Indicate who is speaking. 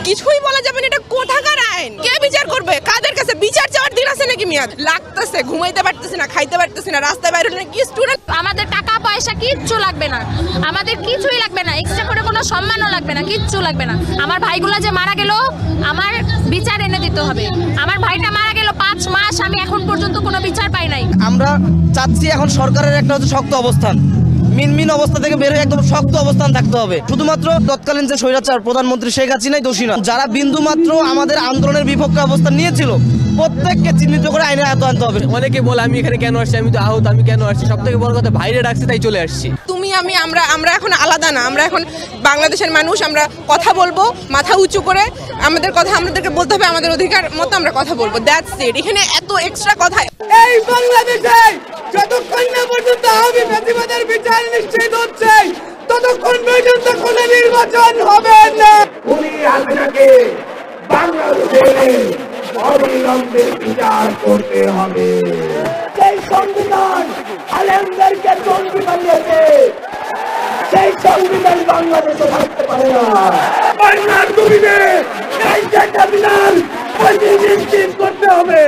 Speaker 1: কিছুই বলা যাবে না। এটা কোথাকার আইন? কে বিচার করবে? কাদের কাছে বিচার চাওয়ার দিন আছে নাকি? মেয়াদ লাগতেছে, ঘুমাইতে পারতেছি না, খাইতে পারতেছি না, রাস্তায় বাইরে হলে কি স্টুডেন্ট।
Speaker 2: আমাদের টাকা পয়সা কিচ্ছু লাগবে না, আমাদের কিছুই লাগবে না, এক্সট্রা করে কোনো সম্মানও লাগবে না, কিচ্ছু লাগবে না। আমার ভাইগুলা যে মারা গেল, আমার বিচার এনে দিতে হবে। আমার ভাইটা মারা গেল 5 মাস, আমি এখন পর্যন্ত কোনো বিচার পাই নাই।
Speaker 3: আমরা চাচ্ছি এখন সরকারের একটা হচ্ছে শক্ত অবস্থান, মিনমিন অবস্থা থেকে বের হয়ে একদম শক্ত অবস্থান থাকতে হবে। শুধুমাত্র তৎকালীন যে স্বৈরাচার প্রধানমন্ত্রী শেখ হাসিনাই দোষী না, যারা বিন্দুমাত্র আমাদের আন্দোলনের বিপক্ষে অবস্থান নিয়েছিল প্রত্যেককে চিহ্নিত করে আইনের আওতায় আনতে হবে।
Speaker 4: অনেকে বলে আমি এখানে কেন আসছি, আমি তো আহত, আমি কেন আসছি। সব থেকে বড় কথা বাইরে ডাকছে তাই চলে আসছি।
Speaker 1: তুমি আমি আমরা এখন আলাদা না, আমরা এখন বাংলাদেশের মানুষ। আমরা কথা বলবো মাথা উঁচু করে, আমাদের কথা আমাদেরকে বলতে হবে, আমাদের অধিকার মতো আমরা কথা বলবো। That's it. এখানে এত এক্সট্রা কথা।
Speaker 5: এই বাংলাদেশে যতক্ষণ না পর্যন্ত আওয়ামী ফ্যাসিবাদের বিচার নিশ্চিত হচ্ছে ততক্ষণ পর্যন্ত কোনো নির্বাচন হবে না। উনি আপনাকে বাংলাদেশে অবিলম্বে বিচার করতে হবে। সেই সংবিধান আলেমদেরকে জঙ্গি বানিয়েছে, সেই সংবিধান বাংলাদেশে থাকতে পারে না। বাংলার জমিনে এই যে ট্রাইব্যুনাল নিশ্চিত করতে হবে।